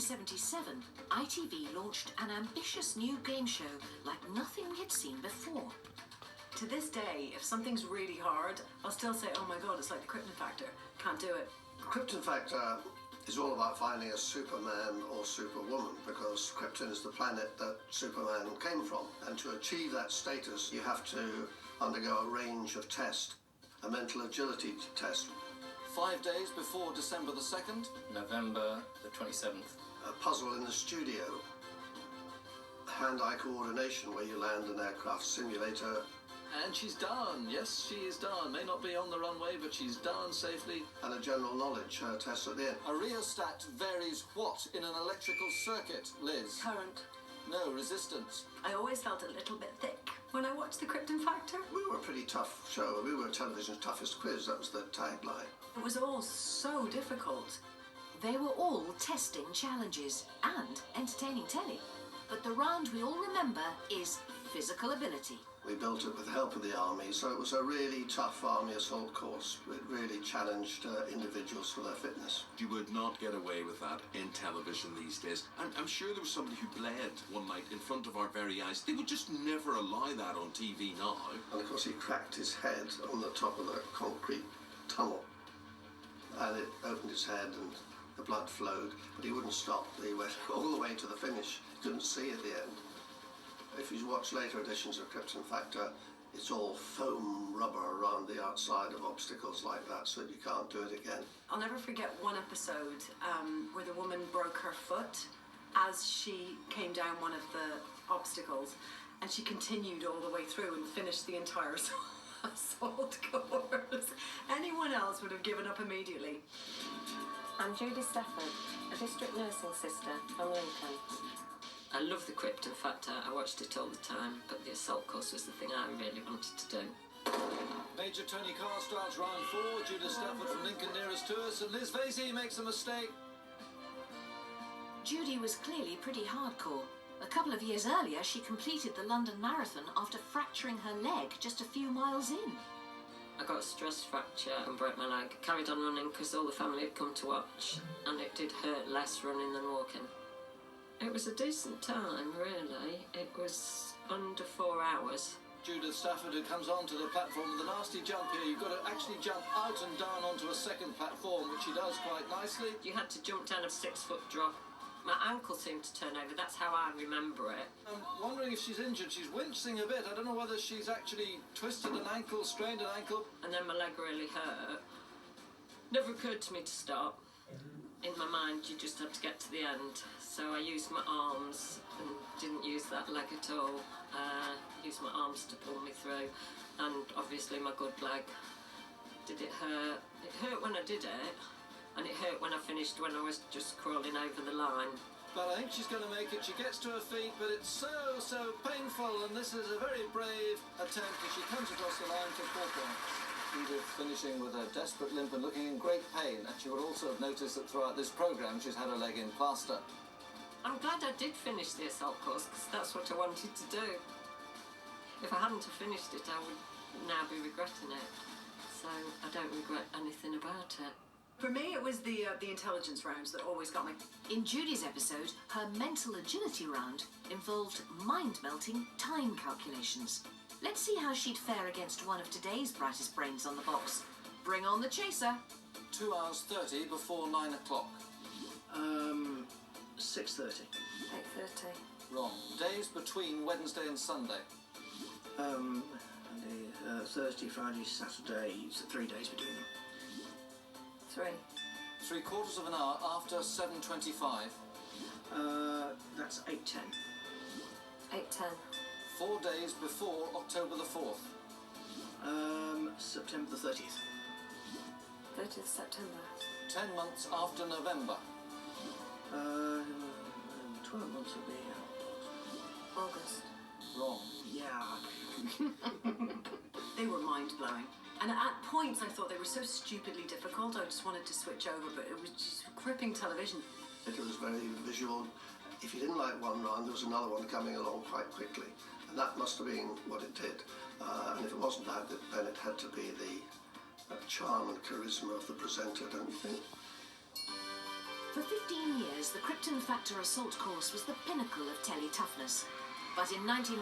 1977, ITV launched an ambitious new game show like nothing we had seen before. To this day, if something's really hard, I'll still say, oh my god, it's like the Krypton Factor. Can't do it. Krypton Factor is all about finding a Superman or Superwoman, because Krypton is the planet that Superman came from. And to achieve that status, you have to undergo a range of tests, a mental agility test. 5 days before December the 2nd. November the 27th. A puzzle in the studio. Hand-eye coordination, where you land an aircraft simulator. And she's done. Yes, she is done. May not be on the runway, but she's done safely. And a general knowledge test at the end. A rheostat varies what in an electrical circuit, Liz? Current. No, resistance. I always felt a little bit thick when I watched the Krypton Factor. We were a pretty tough show. We were television's toughest quiz. That was the tagline. It was all so difficult. They were all testing challenges and entertaining telly. But the round we all remember is physical ability. We built it with the help of the army, so it was a really tough army assault course. It really challenged individuals for their fitness. You would not get away with that in television these days. I'm sure there was somebody who bled one night in front of our very eyes. They would just never allow that on TV now. And of course he cracked his head on the top of the concrete tunnel. And it opened his head and the blood flowed, but he wouldn't stop. He went all the way to the finish. He couldn't see at the end. If you watch later editions of Krypton Factor, it's all foam rubber around the outside of obstacles like that, so that you can't do it again. I'll never forget one episode where the woman broke her foot as she came down one of the obstacles, and she continued all the way through and finished the entire assault course. Anyone else would have given up immediately. I'm Judy Stafford, a district nursing sister from Lincoln. I love the Krypton Factor. I watched it all the time, but the assault course was the thing I really wanted to do. Major Tony Carr starts round 4. Judy Stafford from Lincoln nearest to us, and Liz Vasey makes a mistake. Judy was clearly pretty hardcore. A couple of years earlier, she completed the London Marathon after fracturing her leg just a few miles in. I got a stress fracture and broke my leg. Carried on running because all the family had come to watch, and it did hurt less running than walking. It was a decent time, really. It was under 4 hours. Judith Stafford, who comes onto the platform with a nasty jump here. You've got to actually jump out and down onto a second platform, which she does quite nicely. You had to jump down a 6-foot drop. My ankle seemed to turn over. That's how I remember it. I'm wondering if she's injured. She's wincing a bit. I don't know whether she's actually twisted an ankle, strained an ankle. And then my leg really hurt. Never occurred to me to stop. In my mind, you just had to get to the end. So I used my arms and didn't use that leg at all. Used my arms to pull me through. And obviously my good leg. Did it hurt? It hurt when I did it. And it hurt when I finished, when I was just crawling over the line. But I think she's going to make it. She gets to her feet, but it's so painful. And this is a very brave attempt as she comes across the line for 4 points. Edith finishing with a desperate limp and looking in great pain. And she would also have noticed that throughout this programme she's had her leg in plaster. I'm glad I did finish the assault course, because that's what I wanted to do. If I hadn't have finished it, I would now be regretting it. So I don't regret anything about it. For me, it was the intelligence rounds that always got me. In Judy's episode, her mental agility round involved mind-melting time calculations. Let's see how she'd fare against one of today's brightest brains on the box. Bring on the chaser. 2 hours 30 before 9 o'clock. 6:30. 8:30. Wrong. Days between Wednesday and Sunday. Thursday, Friday, Saturday. It's 3 days between them. 3. 3/4 of an hour after 7:25. That's 8:10. 8:10. 4 days before October the 4th. September the 30th. 30th September. 10 months after November. 12 months will be August. Wrong. Yeah. They were mind-blowing. And at points I thought they were so stupidly difficult, I just wanted to switch over, but it was just gripping television. It was very visual. If you didn't like one round, there was another one coming along quite quickly. And that must have been what it did. And if it wasn't that, then it had to be the charm and charisma of the presenter, don't you think? For 15 years, the Krypton Factor assault course was the pinnacle of telly toughness. But in 1990,